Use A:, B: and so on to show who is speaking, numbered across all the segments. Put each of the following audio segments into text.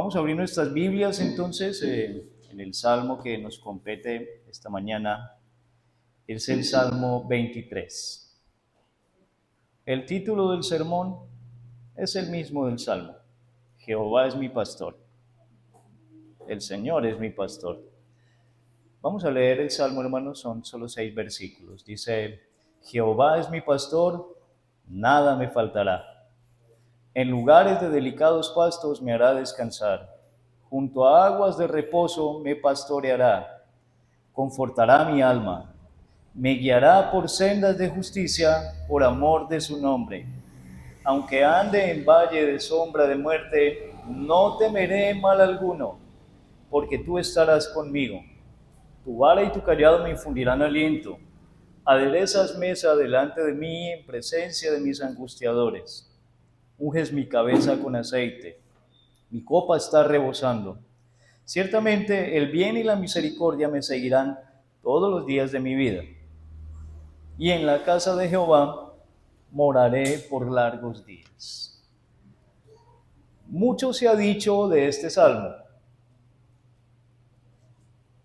A: Vamos a abrir nuestras Biblias entonces en el Salmo que nos compete esta mañana. Es el Salmo 23. El título del sermón es el mismo del Salmo. Jehová es mi pastor. El Señor es mi pastor. Vamos a leer el Salmo, hermanos, son solo 6 versículos. Dice, Jehová es mi pastor, nada me faltará. En lugares de delicados pastos me hará descansar. Junto a aguas de reposo me pastoreará. Confortará mi alma. Me guiará por sendas de justicia por amor de su nombre. Aunque ande en valle de sombra de muerte, no temeré mal alguno, porque tú estarás conmigo. Tu vara y tu cayado me infundirán aliento. Aderezas mesa delante de mí en presencia de mis angustiadores. Unges mi cabeza con aceite, mi copa está rebosando. Ciertamente el bien y la misericordia me seguirán todos los días de mi vida, y en la casa de Jehová moraré por largos días. Mucho se ha dicho de este salmo,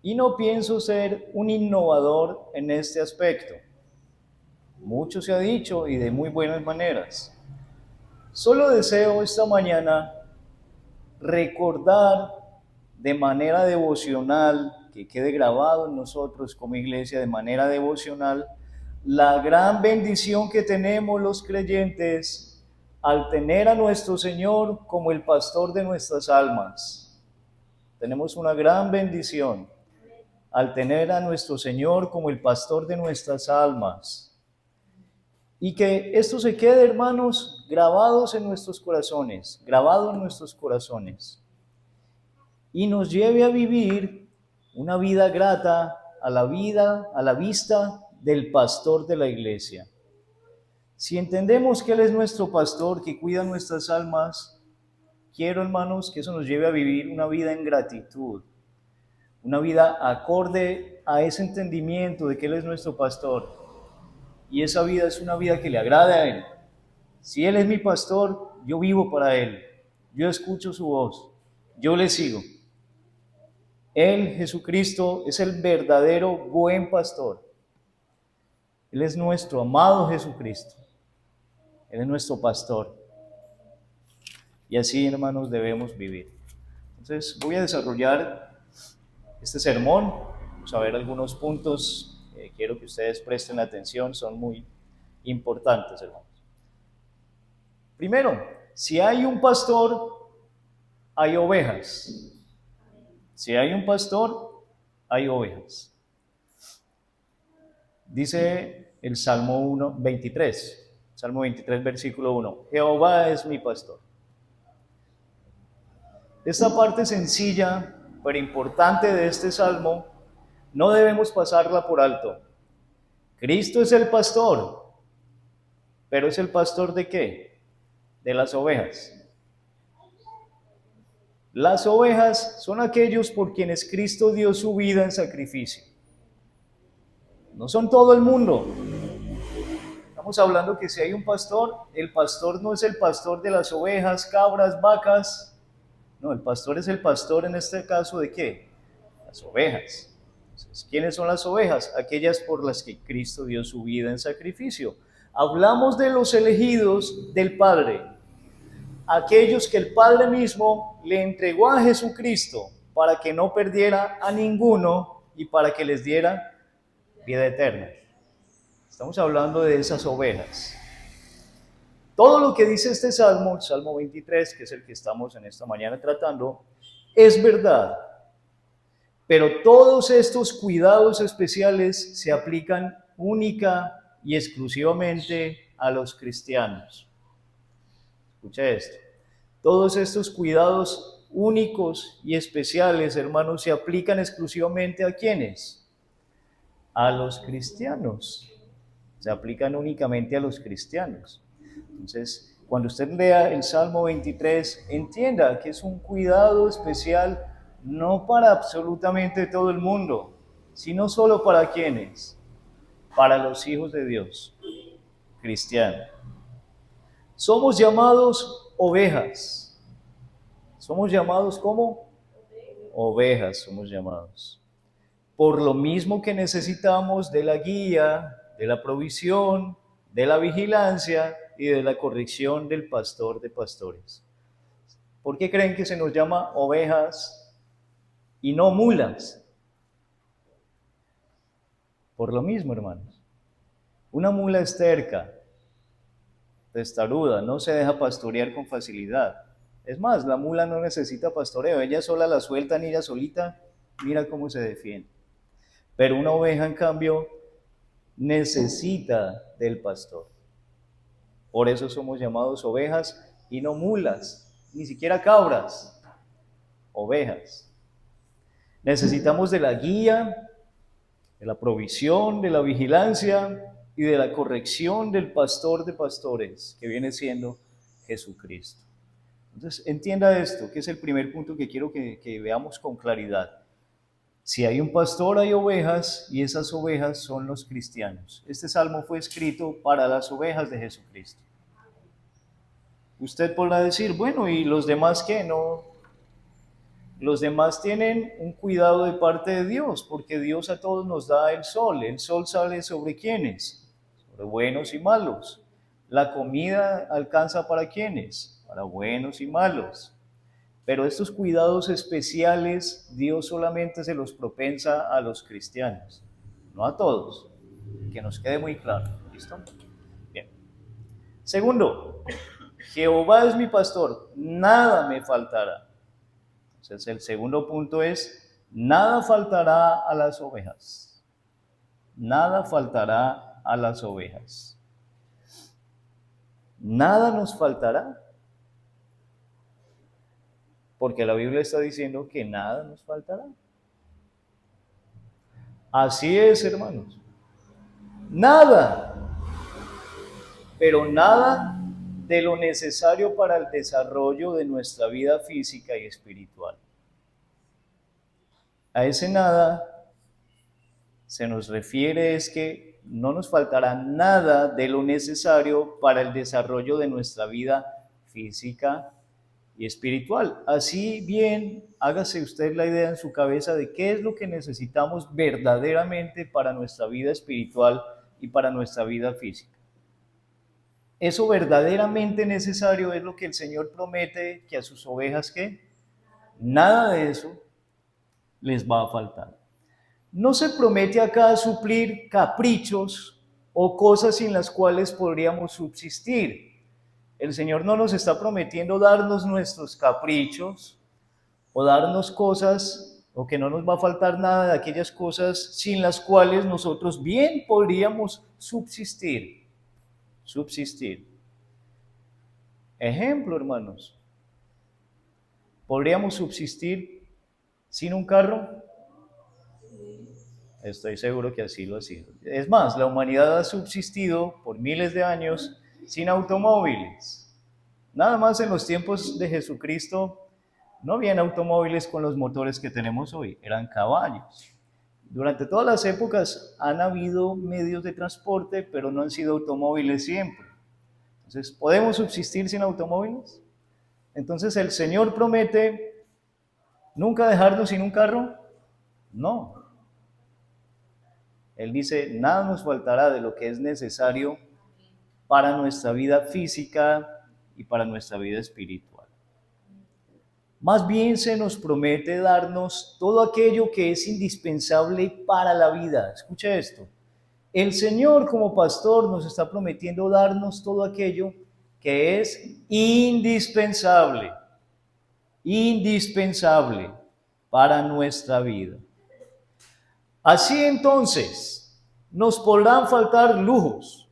A: y no pienso ser un innovador en este aspecto. Mucho se ha dicho y de muy buenas maneras. Solo deseo esta mañana recordar de manera devocional, que quede grabado en nosotros como iglesia de manera devocional, la gran bendición que tenemos los creyentes al tener a nuestro Señor como el pastor de nuestras almas. Tenemos una gran bendición al tener a nuestro Señor como el pastor de nuestras almas. Y que esto se quede, hermanos, grabados en nuestros corazones, grabado en nuestros corazones. Y nos lleve a vivir una vida grata a la vista del pastor de la iglesia. Si entendemos que Él es nuestro pastor, que cuida nuestras almas, quiero, hermanos, que eso nos lleve a vivir una vida en gratitud, una vida acorde a ese entendimiento de que Él es nuestro pastor. Y esa vida es una vida que le agrade a Él. Si Él es mi pastor, yo vivo para Él. Yo escucho su voz. Yo le sigo. Él, Jesucristo, es el verdadero buen pastor. Él es nuestro amado Jesucristo. Él es nuestro pastor. Y así, hermanos, debemos vivir. Entonces, voy a desarrollar este sermón. Vamos a ver algunos puntos. Quiero que ustedes presten atención. Son muy importantes, hermanos. Primero, si hay un pastor, hay ovejas. Si hay un pastor, hay ovejas. Dice el Salmo 23, Salmo 23, versículo 1, Jehová es mi pastor. Esta parte sencilla, pero importante de este Salmo, no debemos pasarla por alto. Cristo es el pastor, pero ¿es el pastor de qué? De las ovejas. Las ovejas son aquellos por quienes Cristo dio su vida en sacrificio. No son todo el mundo. Estamos hablando que si hay un pastor, el pastor no es el pastor de las ovejas, cabras, vacas. No, el pastor es el pastor en este caso de ¿qué? Las ovejas. Entonces, ¿quiénes son las ovejas? Aquellas por las que Cristo dio su vida en sacrificio. Hablamos de los elegidos del Padre, aquellos que el Padre mismo le entregó a Jesucristo para que no perdiera a ninguno y para que les diera vida eterna. Estamos hablando de esas ovejas. Todo lo que dice este Salmo, el Salmo 23, que es el que estamos en esta mañana tratando, es verdad. Pero todos estos cuidados especiales se aplican única y exclusivamente a los cristianos. Escucha esto. Todos estos cuidados únicos y especiales, hermanos, se aplican exclusivamente ¿a quiénes? A los cristianos. Se aplican únicamente a los cristianos. Entonces, cuando usted lea el Salmo 23, entienda que es un cuidado especial no para absolutamente todo el mundo, sino solo para quienes, para los hijos de Dios, cristianos. Somos llamados ovejas. Somos llamados como ovejas, somos llamados. Por lo mismo que necesitamos de la guía, de la provisión, de la vigilancia y de la corrección del pastor de pastores. ¿Por qué creen que se nos llama ovejas y no mulas? Por lo mismo, hermanos. Una mula es terca, testaruda, no se deja pastorear con facilidad. Es más, la mula no necesita pastoreo, ella sola la sueltan y ella solita mira cómo se defiende. Pero una oveja, en cambio, necesita del pastor. Por eso somos llamados ovejas y no mulas, ni siquiera cabras, ovejas. Necesitamos de la guía, de la provisión, de la vigilancia y de la corrección del pastor de pastores, que viene siendo Jesucristo. Entonces, entienda esto, que es el primer punto que quiero que veamos con claridad. Si hay un pastor, hay ovejas, y esas ovejas son los cristianos. Este salmo fue escrito para las ovejas de Jesucristo. Usted podrá decir, bueno, ¿y los demás qué? No. Los demás tienen un cuidado de parte de Dios, porque Dios a todos nos da el sol. El sol sale sobre quiénes, sobre buenos y malos. La comida alcanza para quiénes, para buenos y malos. Pero estos cuidados especiales Dios solamente se los propensa a los cristianos, no a todos. Que nos quede muy claro. ¿Listo? Bien. Segundo, Jehová es mi pastor, nada me faltará. Entonces el segundo punto es, nada faltará a las ovejas. Nada faltará a las ovejas. Nada nos faltará. Porque la Biblia está diciendo que nada nos faltará. Así es, hermanos. Nada. Pero nada de lo necesario para el desarrollo de nuestra vida física y espiritual. A ese nada se nos refiere es que no nos faltará nada de lo necesario para el desarrollo de nuestra vida física y espiritual. Así bien, hágase usted la idea en su cabeza de qué es lo que necesitamos verdaderamente para nuestra vida espiritual y para nuestra vida física. Eso verdaderamente necesario es lo que el Señor promete que a sus ovejas, ¿qué? Nada de eso les va a faltar. No se promete acá suplir caprichos o cosas sin las cuales podríamos subsistir. El Señor no nos está prometiendo darnos nuestros caprichos o darnos cosas o que no nos va a faltar nada de aquellas cosas sin las cuales nosotros bien podríamos subsistir. Ejemplo, hermanos, ¿podríamos subsistir sin un carro? Estoy seguro que así lo ha sido. Es más, la humanidad ha subsistido por miles de años sin automóviles. Nada más en los tiempos de Jesucristo no habían automóviles con los motores que tenemos hoy, eran caballos. Durante todas las épocas han habido medios de transporte, pero no han sido automóviles siempre. Entonces, ¿podemos subsistir sin automóviles? Entonces, ¿el Señor promete nunca dejarnos sin un carro? No. Él dice, nada nos faltará de lo que es necesario para nuestra vida física y para nuestra vida espiritual. Más bien se nos promete darnos todo aquello que es indispensable para la vida. Escucha esto. El Señor como pastor nos está prometiendo darnos todo aquello que es indispensable para nuestra vida. Así entonces, nos podrán faltar lujos,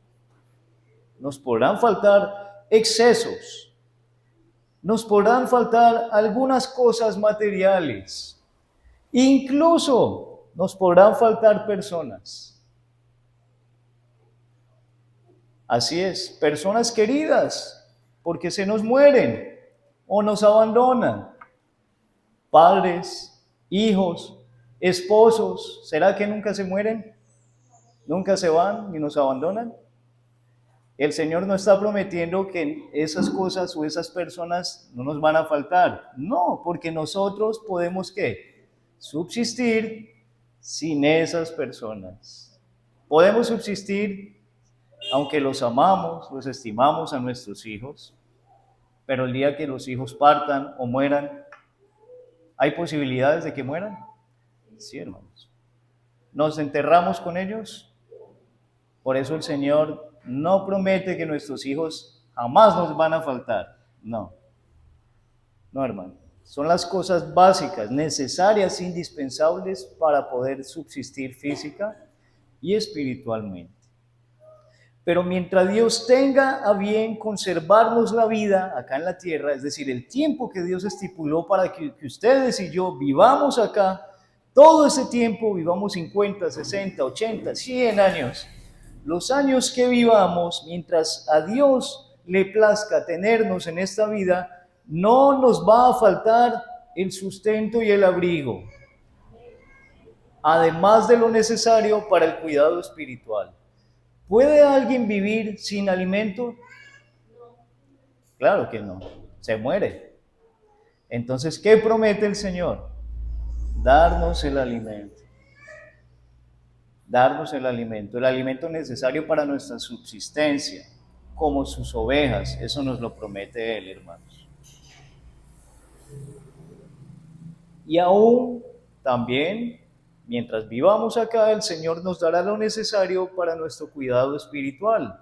A: nos podrán faltar excesos, nos podrán faltar algunas cosas materiales, incluso nos podrán faltar personas. Así es, personas queridas, porque se nos mueren o nos abandonan. Padres, hijos, esposos, ¿será que nunca se mueren? ¿Nunca se van y nos abandonan? El Señor no está prometiendo que esas cosas o esas personas no nos van a faltar. No, porque nosotros podemos ¿qué? Subsistir sin esas personas. Podemos subsistir aunque los amamos, los estimamos a nuestros hijos, pero el día que los hijos partan o mueran, ¿hay posibilidades de que mueran? Sí, hermanos. ¿Nos enterramos con ellos? Por eso el Señor no promete que nuestros hijos jamás nos van a faltar. No, no, hermano. Son las cosas básicas, necesarias, indispensables para poder subsistir física y espiritualmente. Pero mientras Dios tenga a bien conservarnos la vida acá en la tierra, es decir, el tiempo que Dios estipuló para que ustedes y yo vivamos acá, todo ese tiempo, vivamos 50, 60, 80, 100 años, los años que vivamos, mientras a Dios le plazca tenernos en esta vida, no nos va a faltar el sustento y el abrigo, además de lo necesario para el cuidado espiritual. ¿Puede alguien vivir sin alimento? Claro que no, se muere. Entonces, ¿qué promete el Señor? Darnos el alimento. Darnos el alimento necesario para nuestra subsistencia, como sus ovejas. Eso nos lo promete Él, hermanos. Y aún también, mientras vivamos acá, el Señor nos dará lo necesario para nuestro cuidado espiritual.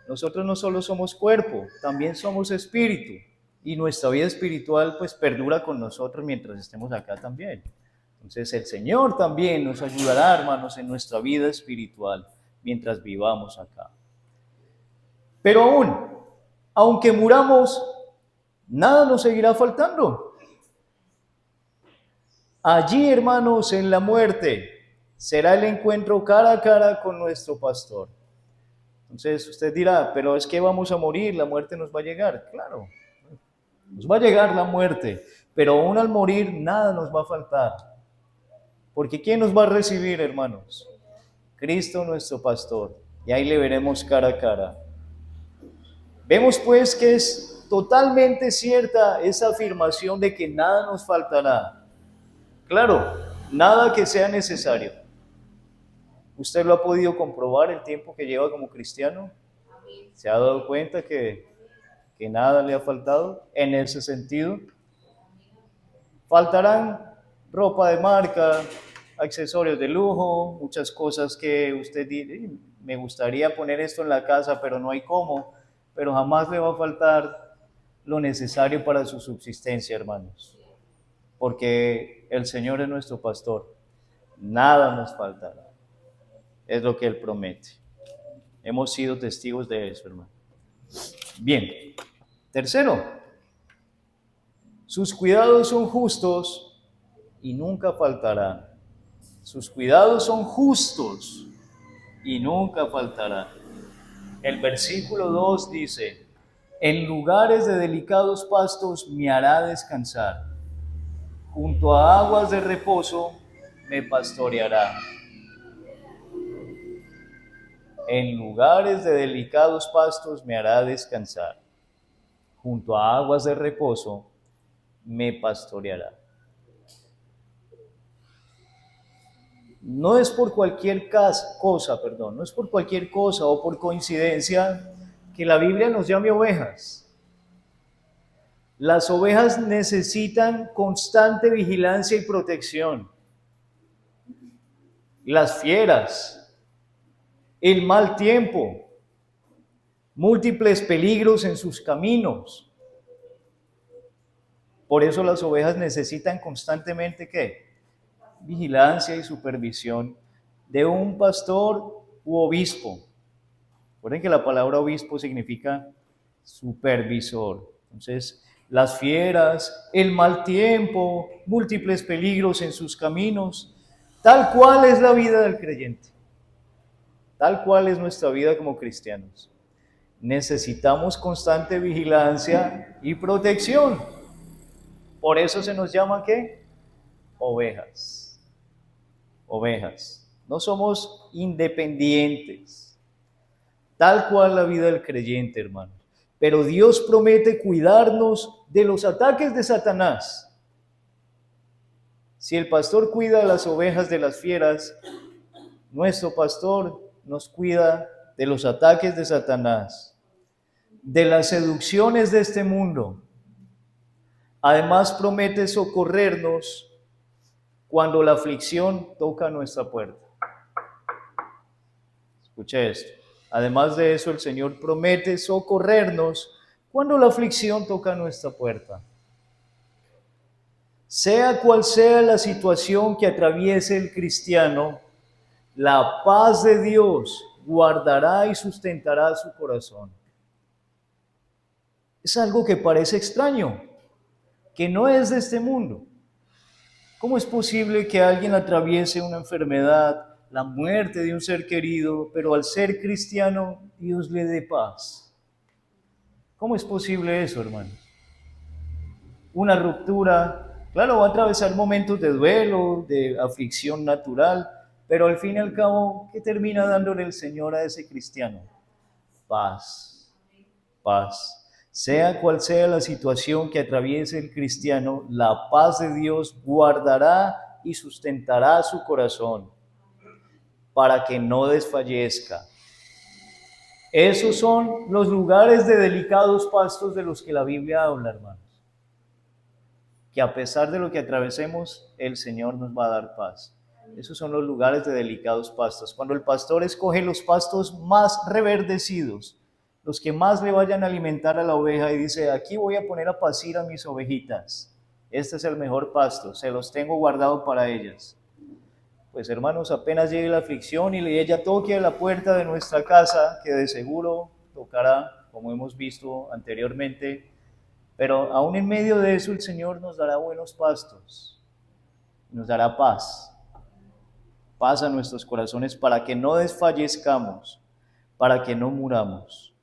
A: Nosotros no solo somos cuerpo, también somos espíritu. Y nuestra vida espiritual pues perdura con nosotros mientras estemos acá también. Entonces el Señor también nos ayudará, hermanos, en nuestra vida espiritual mientras vivamos acá. Pero aunque muramos, nada nos seguirá faltando. Allí, hermanos, en la muerte, será el encuentro cara a cara con nuestro pastor. Entonces usted dirá, pero es que vamos a morir, la muerte nos va a llegar. Claro, nos va a llegar la muerte, pero aún al morir nada nos va a faltar. Porque ¿quién nos va a recibir, hermanos? Cristo nuestro pastor. Y ahí le veremos cara a cara. Vemos pues que es totalmente cierta esa afirmación de que nada nos faltará. Claro, nada que sea necesario. ¿Usted lo ha podido comprobar el tiempo que lleva como cristiano? ¿Se ha dado cuenta que nada le ha faltado en ese sentido? Faltarán ropa de marca, accesorios de lujo, muchas cosas que usted dice, me gustaría poner esto en la casa, pero no hay cómo, pero jamás le va a faltar lo necesario para su subsistencia, hermanos, porque el Señor es nuestro pastor, nada nos faltará, es lo que Él promete. Hemos sido testigos de eso, hermano. Bien, tercero, sus cuidados son justos y nunca faltarán. Sus cuidados son justos y nunca faltarán. El versículo 2 dice, en lugares de delicados pastos me hará descansar, junto a aguas de reposo me pastoreará. En lugares de delicados pastos me hará descansar, junto a aguas de reposo me pastoreará. No es por cualquier no es por cualquier cosa o por coincidencia que la Biblia nos llame ovejas. Las ovejas necesitan constante vigilancia y protección. Las fieras, el mal tiempo, múltiples peligros en sus caminos. Por eso las ovejas necesitan constantemente ¿qué? Vigilancia y supervisión de un pastor u obispo. Recuerden que la palabra obispo significa supervisor. Entonces, las fieras, el mal tiempo, múltiples peligros en sus caminos, tal cual es la vida del creyente, tal cual es nuestra vida como cristianos. Necesitamos constante vigilancia y protección. Por eso se nos llama ¿qué? Ovejas. Ovejas. No somos independientes. tal cual la vida del creyente, hermanos. Pero Dios promete cuidarnos de los ataques de Satanás. Si el pastor cuida a las ovejas de las fieras, nuestro pastor nos cuida de los ataques de Satanás, de las seducciones de este mundo. Además promete socorrernos cuando la aflicción toca nuestra puerta. Escuche esto. Además de eso, el Señor promete socorrernos cuando la aflicción toca nuestra puerta. Sea cual sea la situación que atraviese el cristiano, la paz de Dios guardará y sustentará su corazón. Es algo que parece extraño, que no es de este mundo. ¿Cómo es posible que alguien atraviese una enfermedad, la muerte de un ser querido, pero al ser cristiano Dios le dé paz? ¿Cómo es posible eso, hermanos? Una ruptura, claro, va a atravesar momentos de duelo, de aflicción natural, pero al fin y al cabo, ¿qué termina dándole el Señor a ese cristiano? Paz, paz. Sea cual sea la situación que atraviese el cristiano, la paz de Dios guardará y sustentará su corazón para que no desfallezca. Esos son los lugares de delicados pastos de los que la Biblia habla, hermanos. Que a pesar de lo que atravesemos, el Señor nos va a dar paz. Esos son los lugares de delicados pastos. Cuando el pastor escoge los pastos más reverdecidos, los que más le vayan a alimentar a la oveja y dice, aquí voy a poner a pacir a mis ovejitas. Este es el mejor pasto, se los tengo guardado para ellas. Pues hermanos, apenas llegue la aflicción y ella toque a la puerta de nuestra casa, que de seguro tocará, como hemos visto anteriormente, pero aún en medio de eso el Señor nos dará buenos pastos, nos dará paz, paz a nuestros corazones para que no desfallezcamos, para que no muramos.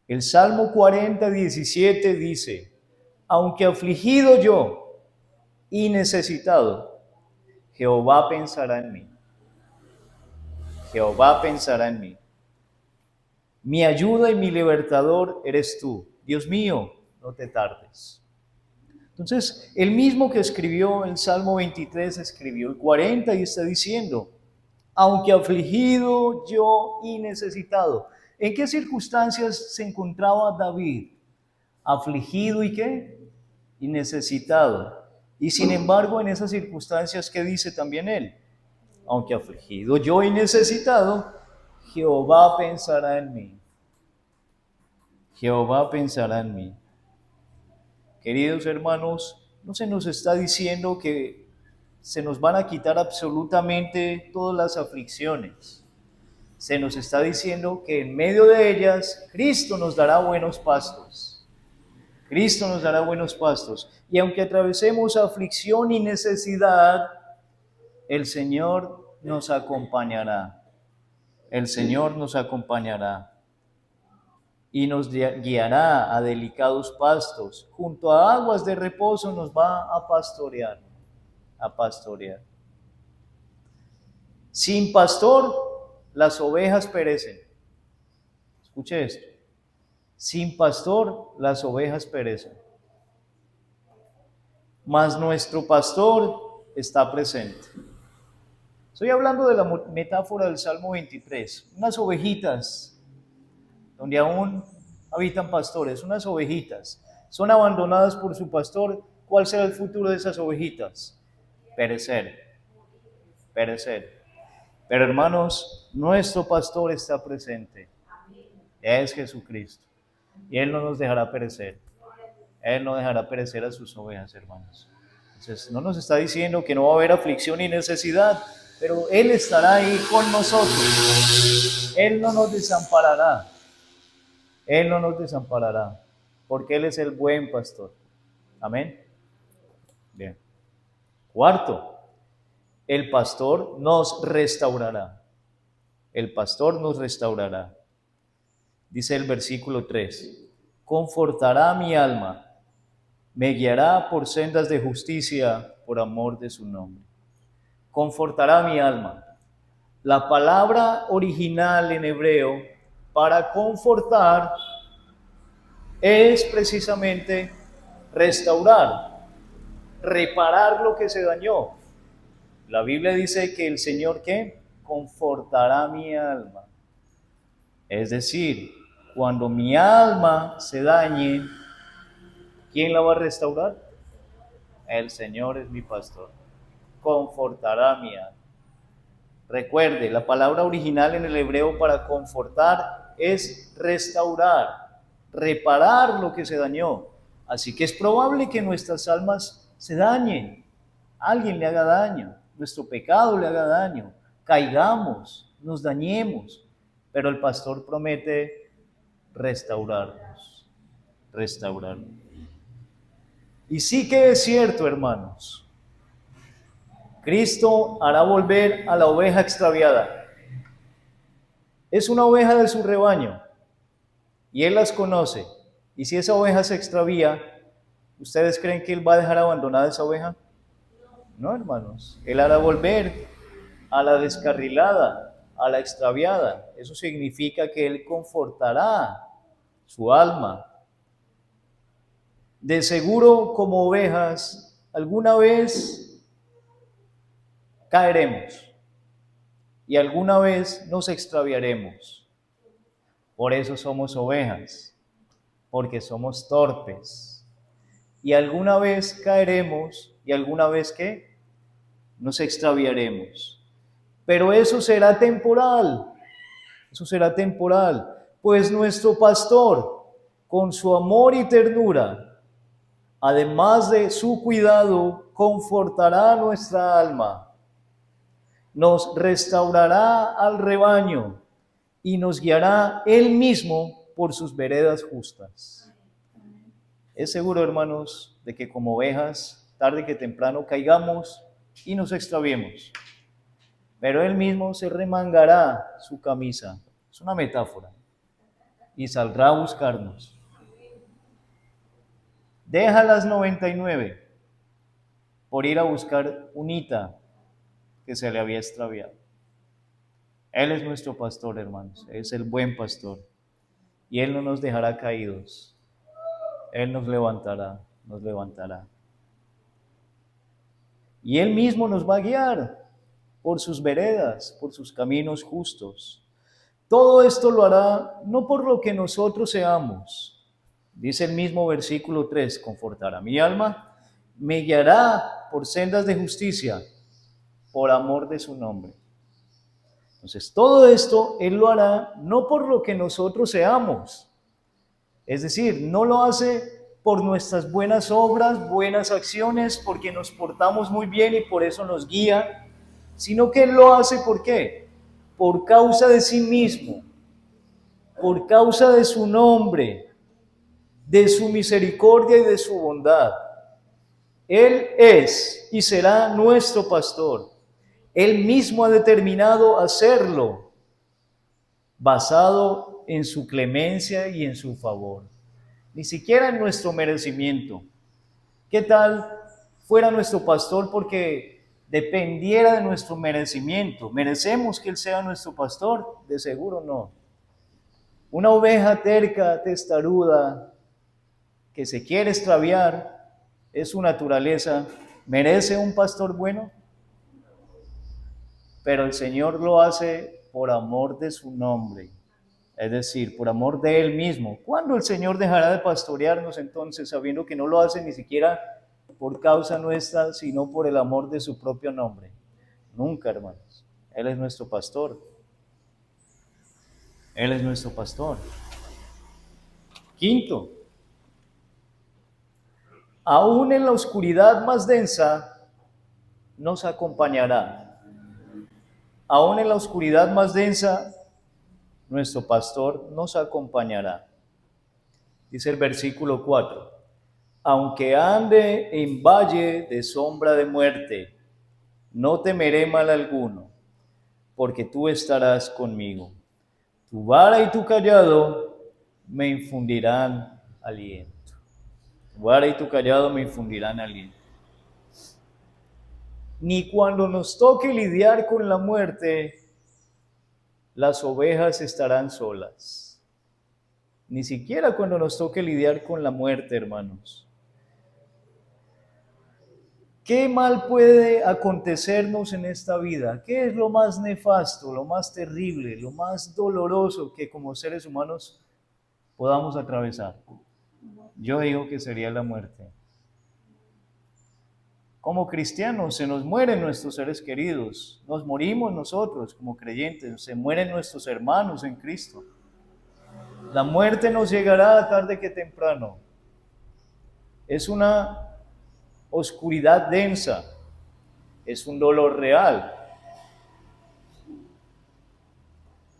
A: El Salmo 40:17 dice, aunque afligido yo y necesitado, Jehová pensará en mí. Jehová pensará en mí. Mi ayuda y mi libertador eres tú. Dios mío, no te tardes. Entonces, el mismo que escribió el Salmo 23, escribió el 40 y está diciendo, aunque afligido yo y necesitado. ¿En qué circunstancias se encontraba David? Afligido y qué? Y necesitado. Y sin embargo, en esas circunstancias, ¿qué dice también él? Aunque afligido yo y necesitado, Jehová pensará en mí. Jehová pensará en mí. Queridos hermanos, no se nos está diciendo que se nos van a quitar absolutamente todas las aflicciones. Se nos está diciendo que en medio de ellas Cristo nos dará buenos pastos. Cristo nos dará buenos pastos. Y aunque atravesemos aflicción y necesidad, el Señor nos acompañará. El Señor nos acompañará. Y nos guiará a delicados pastos. Junto a aguas de reposo nos va a pastorear. A pastorear. Sin pastor, las ovejas perecen. Escuche esto. Sin pastor, las ovejas perecen. Mas nuestro pastor está presente. Estoy hablando de la metáfora del Salmo 23. Unas ovejitas, donde aún habitan pastores, unas ovejitas. Son abandonadas por su pastor. ¿Cuál será el futuro de esas ovejitas? Perecer. Perecer. Pero hermanos, nuestro pastor está presente. Es Jesucristo. Y Él no nos dejará perecer. Él no dejará perecer a sus ovejas, hermanos. Entonces, no nos está diciendo que no va a haber aflicción ni necesidad, pero Él estará ahí con nosotros. Él no nos desamparará. Él no nos desamparará, porque Él es el buen pastor. Amén. Bien. Cuarto, el pastor nos restaurará. El pastor nos restaurará. Dice el versículo 3, confortará mi alma, me guiará por sendas de justicia por amor de su nombre. Confortará mi alma. La palabra original en hebreo para confortar es precisamente restaurar, reparar lo que se dañó. La Biblia dice que el Señor, ¿qué? Confortará mi alma. Es decir, cuando mi alma se dañe, ¿quién la va a restaurar? El Señor es mi pastor. Confortará mi alma. Recuerde, la palabra original en el hebreo para confortar es restaurar, reparar lo que se dañó. Así que es probable que nuestras almas se dañen, alguien le haga daño, nuestro pecado le haga daño, caigamos, nos dañemos, pero el pastor promete restaurarnos, restaurarnos. Y sí que es cierto, hermanos, Cristo hará volver a la oveja extraviada. Es una oveja de su rebaño y Él las conoce. Y si esa oveja se extravía, ¿ustedes creen que Él va a dejar abandonada esa oveja? No, hermanos. Él hará volver a la descarrilada, a la extraviada. Eso significa que Él confortará su alma. De seguro, como ovejas, alguna vez caeremos y alguna vez nos extraviaremos. Por eso somos ovejas, porque somos torpes. Y alguna vez caeremos y alguna vez ¿qué? Nos extraviaremos. Pero eso será temporal, pues nuestro pastor, con su amor y ternura, además de su cuidado, confortará nuestra alma, nos restaurará al rebaño y nos guiará Él mismo por sus veredas justas. Es seguro, hermanos, de que como ovejas, tarde que temprano caigamos y nos extraviemos, pero Él mismo se remangará su camisa, es una metáfora, y saldrá a buscarnos. Deja las 99 por ir a buscar unita que se le había extraviado. Él es nuestro pastor, hermanos, es el buen pastor, y Él no nos dejará caídos, Él nos levantará. Y Él mismo nos va a guiar por sus veredas, por sus caminos justos. Todo esto lo hará no por lo que nosotros seamos. Dice el mismo versículo 3, confortará mi alma, me guiará por sendas de justicia, por amor de su nombre. Entonces, todo esto Él lo hará no por lo que nosotros seamos. Es decir, no lo hace por nuestras buenas obras, buenas acciones, porque nos portamos muy bien y por eso nos guía, sino que Él lo hace ¿por qué? Por causa de sí mismo, por causa de su nombre, de su misericordia y de su bondad. Él es y será nuestro pastor. Él mismo ha determinado hacerlo, basado en su clemencia y en su favor. Ni siquiera en nuestro merecimiento. ¿Qué tal fuera nuestro pastor porque dependiera de nuestro merecimiento? ¿Merecemos que Él sea nuestro pastor? De seguro no. Una oveja terca, testaruda, que se quiere extraviar, es su naturaleza. ¿Merece un pastor bueno? Pero el Señor lo hace por amor de su nombre, es decir, por amor de Él mismo. ¿Cuándo el Señor dejará de pastorearnos entonces, sabiendo que no lo hace ni siquiera por causa nuestra, sino por el amor de su propio nombre? Nunca, hermanos. Él es nuestro pastor. Él es nuestro pastor. Quinto, aún en la oscuridad más densa, nos acompañará. Aún en la oscuridad más densa, nuestro pastor nos acompañará. Dice el versículo 4, aunque ande en valle de sombra de muerte, no temeré mal alguno, porque tú estarás conmigo. Tu vara y tu cayado me infundirán aliento. Tu vara y tu cayado me infundirán aliento. Ni cuando nos toque lidiar con la muerte, las ovejas estarán solas. Ni siquiera cuando nos toque lidiar con la muerte, hermanos. ¿Qué mal puede acontecernos en esta vida? ¿Qué es lo más nefasto, lo más terrible, lo más doloroso que como seres humanos podamos atravesar? Yo digo que sería la muerte. Como cristianos se nos mueren nuestros seres queridos, nos morimos nosotros como creyentes, se mueren nuestros hermanos en Cristo. La muerte nos llegará tarde que temprano. Es una oscuridad densa, es un dolor real.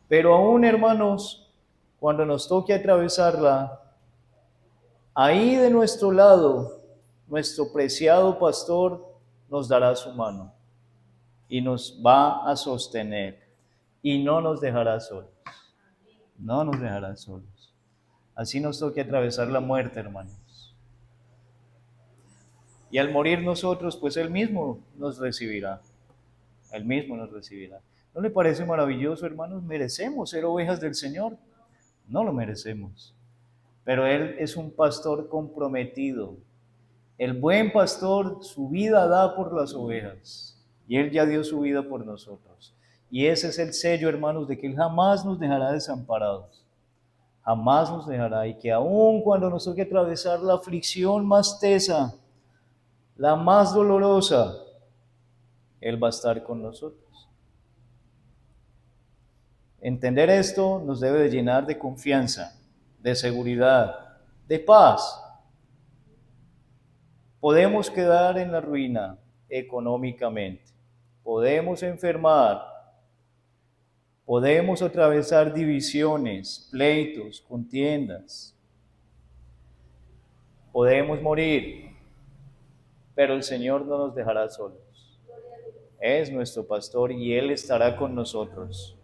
A: Pero aún, hermanos, cuando nos toque atravesarla, ahí de nuestro lado, nuestro preciado pastor nos dará su mano y nos va a sostener y no nos dejará solos. No nos dejará solos. Así nos toque atravesar la muerte, hermanos. Y al morir nosotros, pues Él mismo nos recibirá. Él mismo nos recibirá. ¿No le parece maravilloso, hermanos? ¿Merecemos ser ovejas del Señor? No lo merecemos. Pero Él es un pastor comprometido. El buen pastor su vida da por las ovejas. Y Él ya dio su vida por nosotros. Y ese es el sello, hermanos, de que Él jamás nos dejará desamparados. Jamás nos dejará. Y que aun cuando nos toque atravesar la aflicción más tesa, la más dolorosa, Él va a estar con nosotros. Entender esto nos debe de llenar de confianza, de seguridad, de paz. Podemos quedar en la ruina económicamente, podemos enfermar, podemos atravesar divisiones, pleitos, contiendas, podemos morir, pero el Señor no nos dejará solos. Es nuestro pastor y Él estará con nosotros.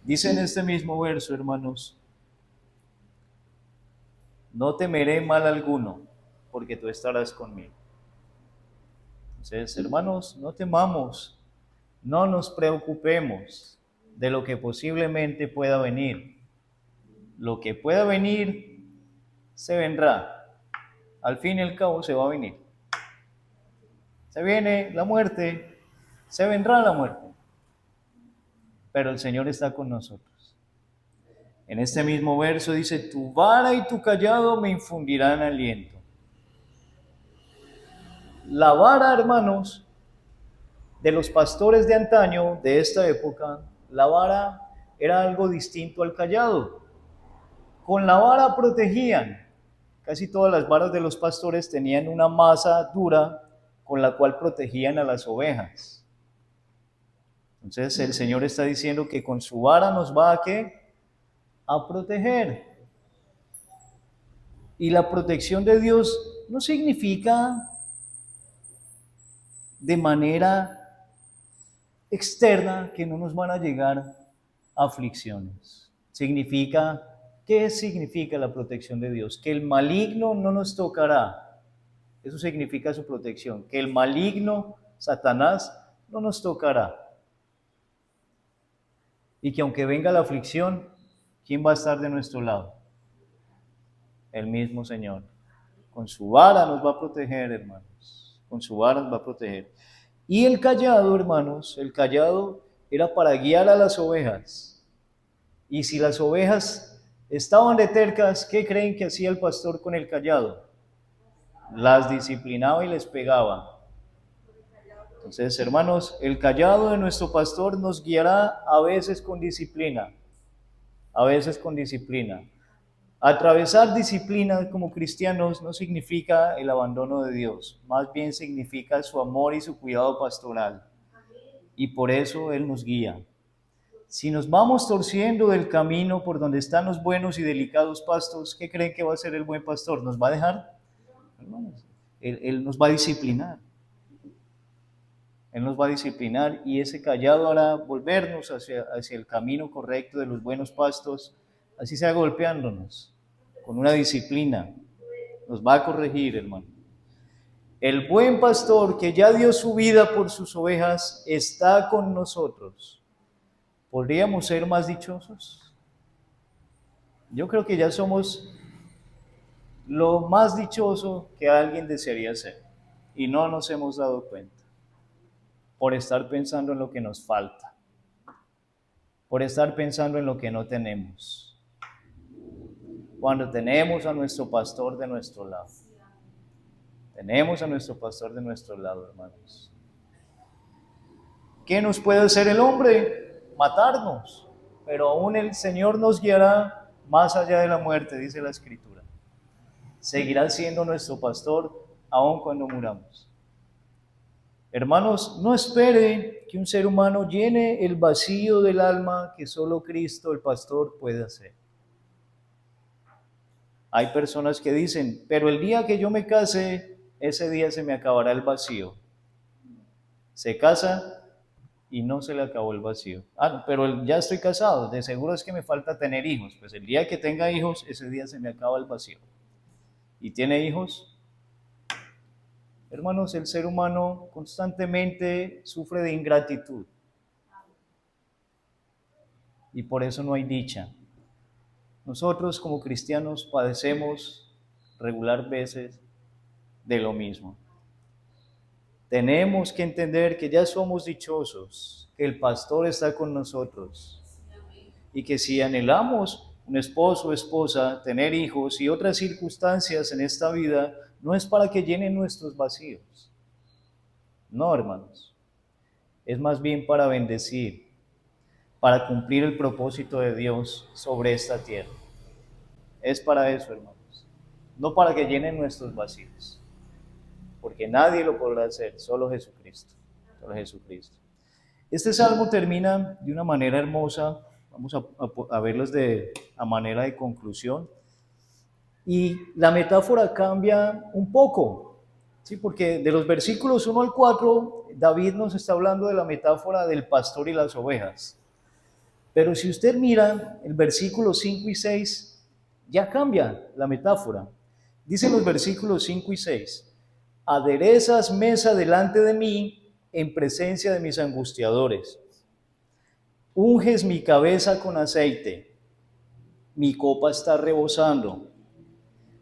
A: Dice en este mismo verso, hermanos, no temeré mal alguno, porque tú estarás conmigo. Entonces, hermanos, no temamos, no nos preocupemos de lo que posiblemente pueda venir. Lo que pueda venir, se vendrá. Al fin y al cabo, se va a venir. Se viene la muerte, se vendrá la muerte. Pero el Señor está con nosotros. En este mismo verso dice, tu vara y tu cayado me infundirán aliento. La vara, hermanos, de los pastores de antaño, de esta época, la vara era algo distinto al cayado. Con la vara protegían. Casi todas las varas de los pastores tenían una masa dura con la cual protegían a las ovejas. Entonces el Señor está diciendo que con su vara nos va a ¿qué? A proteger. Y la protección de Dios no significa de manera externa que no nos van a llegar aflicciones. ¿Qué significa la protección de Dios? Que el maligno no nos tocará. Eso significa su protección. Que el maligno, Satanás, no nos tocará. Y que aunque venga la aflicción, ¿quién va a estar de nuestro lado? El mismo Señor. Con su vara nos va a proteger, hermanos. Con su vara nos va a proteger. Y el cayado, hermanos, el cayado era para guiar a las ovejas. Y si las ovejas estaban de tercas, ¿qué creen que hacía el pastor con el cayado? Las disciplinaba y les pegaba. Entonces, hermanos, el cayado de nuestro pastor nos guiará a veces con disciplina, a veces con disciplina. Atravesar disciplina como cristianos no significa el abandono de Dios, más bien significa su amor y su cuidado pastoral. Y por eso Él nos guía. Si nos vamos torciendo del camino por donde están los buenos y delicados pastos, ¿qué creen que va a hacer el buen pastor? ¿Nos va a dejar? Hermanos, Él nos va a disciplinar. Él nos va a disciplinar y ese cayado hará volvernos hacia el camino correcto de los buenos pastos, así sea golpeándonos, con una disciplina. Nos va a corregir, hermano. El buen pastor que ya dio su vida por sus ovejas está con nosotros. ¿Podríamos ser más dichosos? Yo creo que ya somos lo más dichoso que alguien desearía ser y no nos hemos dado cuenta por estar pensando en lo que nos falta, por estar pensando en lo que no tenemos, cuando tenemos a nuestro pastor de nuestro lado. Tenemos a nuestro pastor de nuestro lado, hermanos. ¿Qué nos puede hacer el hombre? Matarnos. Pero aún el Señor nos guiará más allá de la muerte, dice la Escritura. Seguirá siendo nuestro pastor aun cuando muramos. Hermanos, no espere que un ser humano llene el vacío del alma que solo Cristo, el pastor, puede hacer. Hay personas que dicen, pero el día que yo me case, ese día se me acabará el vacío. Se casa y no se le acabó el vacío. Pero ya estoy casado, de seguro es que me falta tener hijos. Pues el día que tenga hijos, ese día se me acaba el vacío. ¿Y tiene hijos? Hermanos, el ser humano constantemente sufre de ingratitud. Y por eso no hay dicha. Nosotros como cristianos padecemos regular veces de lo mismo. Tenemos que entender que ya somos dichosos, que el pastor está con nosotros y que si anhelamos un esposo o esposa, tener hijos y otras circunstancias en esta vida, no es para que llenen nuestros vacíos. No, hermanos. Es más bien para bendecir, para cumplir el propósito de Dios sobre esta tierra. Es para eso, hermanos. No para que llenen nuestros vacíos. Porque nadie lo podrá hacer, solo Jesucristo. Solo Jesucristo. Este salmo termina de una manera hermosa. Vamos a verlos a manera de conclusión. Y la metáfora cambia un poco, ¿sí? Porque de los versículos 1 al 4, David nos está hablando de la metáfora del pastor y las ovejas. Pero si usted mira el versículo 5 y 6, ya cambia la metáfora. Dicen los versículos 5 y 6, aderezas mesa delante de mí en presencia de mis angustiadores. Unges mi cabeza con aceite, mi copa está rebosando.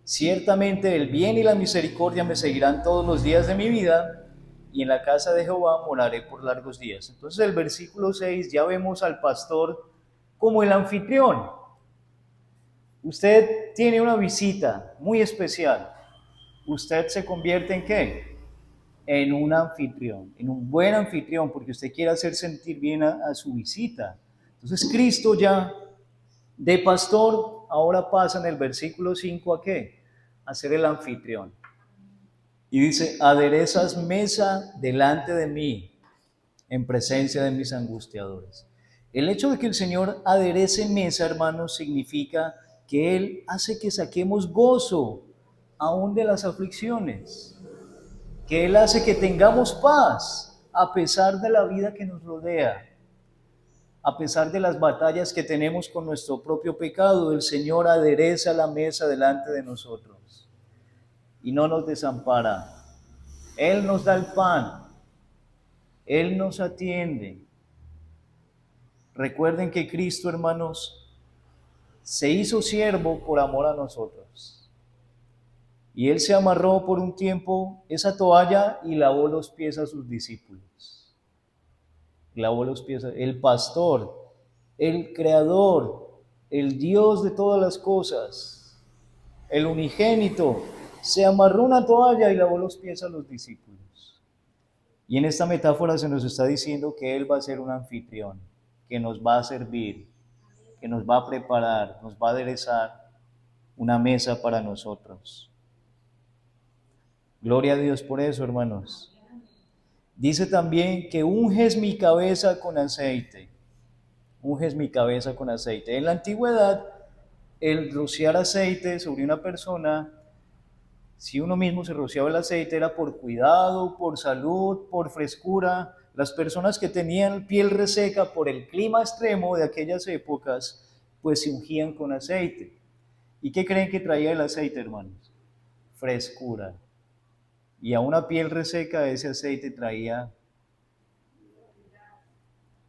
A: Ciertamente el bien y la misericordia me seguirán todos los días de mi vida, y en la casa de Jehová moraré por largos días. Entonces el versículo 6 ya vemos al pastor como el anfitrión. Usted tiene una visita muy especial. ¿Usted se convierte en qué? En un anfitrión, en un buen anfitrión, porque usted quiere hacer sentir bien a su visita. Entonces Cristo ya de pastor ahora pasa en el versículo 5 ¿a qué? A ser el anfitrión. Y dice, aderezas mesa delante de mí en presencia de mis angustiadores. El hecho de que el Señor aderece mesa, hermanos, significa que Él hace que saquemos gozo aún de las aflicciones, que Él hace que tengamos paz a pesar de la vida que nos rodea, a pesar de las batallas que tenemos con nuestro propio pecado. El Señor adereza la mesa delante de nosotros y no nos desampara. Él nos da el pan, Él nos atiende. Recuerden que Cristo, hermanos, se hizo siervo por amor a nosotros. Y Él se amarró por un tiempo esa toalla y lavó los pies a sus discípulos. Lavó los pies, el pastor, el creador, el Dios de todas las cosas, el unigénito, se amarró una toalla y lavó los pies a los discípulos. Y en esta metáfora se nos está diciendo que Él va a ser un anfitrión, que nos va a servir, que nos va a preparar, nos va a aderezar una mesa para nosotros. Gloria a Dios por eso, hermanos. Dice también que unges mi cabeza con aceite. Unges mi cabeza con aceite. En la antigüedad, el rociar aceite sobre una persona, si uno mismo se rociaba el aceite, era por cuidado, por salud, por frescura. Las personas que tenían piel reseca por el clima extremo de aquellas épocas, pues se ungían con aceite. ¿Y qué creen que traía el aceite, hermanos? Frescura. Y a una piel reseca ese aceite traía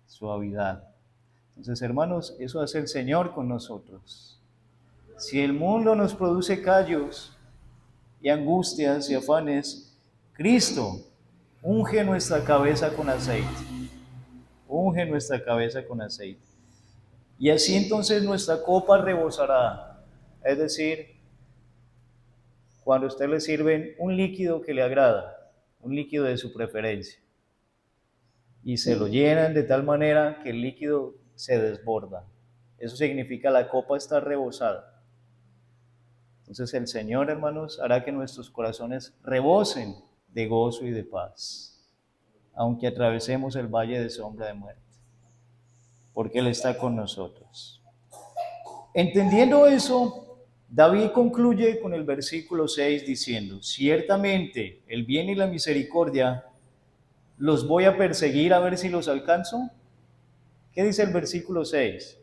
A: suavidad. Entonces, hermanos, eso hace el Señor con nosotros. Si el mundo nos produce callos y angustias y afanes, Cristo unge nuestra cabeza con aceite. Unge nuestra cabeza con aceite. Y así entonces nuestra copa rebosará. Es decir, cuando a usted le sirven un líquido que le agrada, un líquido de su preferencia, y se lo llenan de tal manera que el líquido se desborda. Eso significa la copa está rebosada. Entonces el Señor, hermanos, hará que nuestros corazones rebosen de gozo y de paz, aunque atravesemos el valle de sombra de muerte, porque Él está con nosotros. Entendiendo eso, David concluye con el versículo 6 diciendo: ciertamente el bien y la misericordia los voy a perseguir a ver si los alcanzo. ¿Qué dice el versículo 6?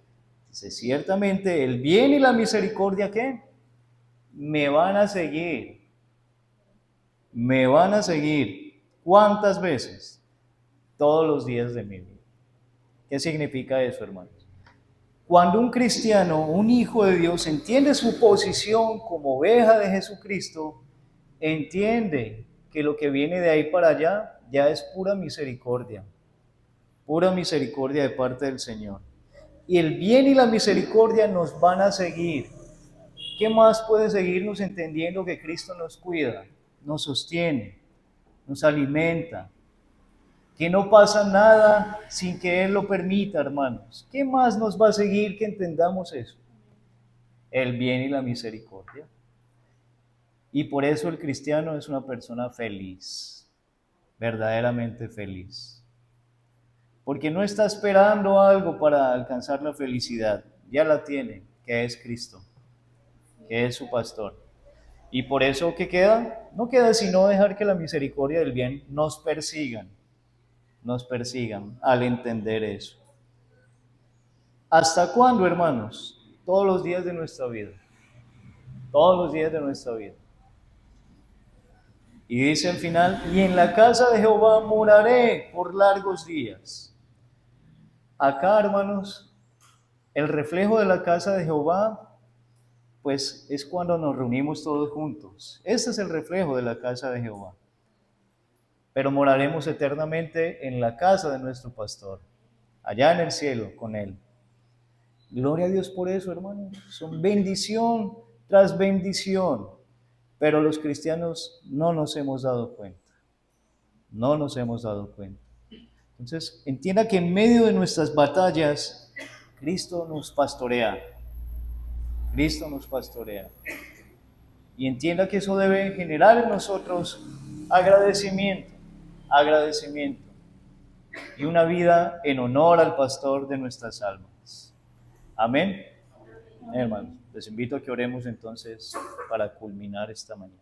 A: Dice: ciertamente el bien y la misericordia, ¿qué? Me van a seguir. Me van a seguir. ¿Cuántas veces? Todos los días de mi vida. ¿Qué significa eso, hermanos? Cuando un cristiano, un hijo de Dios, entiende su posición como oveja de Jesucristo, entiende que lo que viene de ahí para allá ya es pura misericordia de parte del Señor. Y el bien y la misericordia nos van a seguir. ¿Qué más puede seguirnos entendiendo que Cristo nos cuida, nos sostiene, nos alimenta? Que no pasa nada sin que Él lo permita, hermanos. ¿Qué más nos va a seguir que entendamos eso? El bien y la misericordia. Y por eso el cristiano es una persona feliz, verdaderamente feliz. Porque no está esperando algo para alcanzar la felicidad, ya la tiene, que es Cristo, que es su pastor. Y por eso, ¿qué queda? No queda sino dejar que la misericordia del bien nos persigan al entender eso. ¿Hasta cuándo, hermanos? Todos los días de nuestra vida. Todos los días de nuestra vida. Y dice al final: y en la casa de Jehová moraré por largos días. Acá, hermanos, el reflejo de la casa de Jehová, pues es cuando nos reunimos todos juntos. Este es el reflejo de la casa de Jehová. Pero moraremos eternamente en la casa de nuestro pastor, allá en el cielo con Él. Gloria a Dios por eso, hermanos. Son bendición tras bendición. Pero los cristianos no nos hemos dado cuenta. No nos hemos dado cuenta. Entonces, entienda que en medio de nuestras batallas, Cristo nos pastorea. Cristo nos pastorea. Y entienda que eso debe generar en nosotros agradecimiento. Y una vida en honor al pastor de nuestras almas. Amén. Hermanos, les invito a que oremos entonces para culminar esta mañana.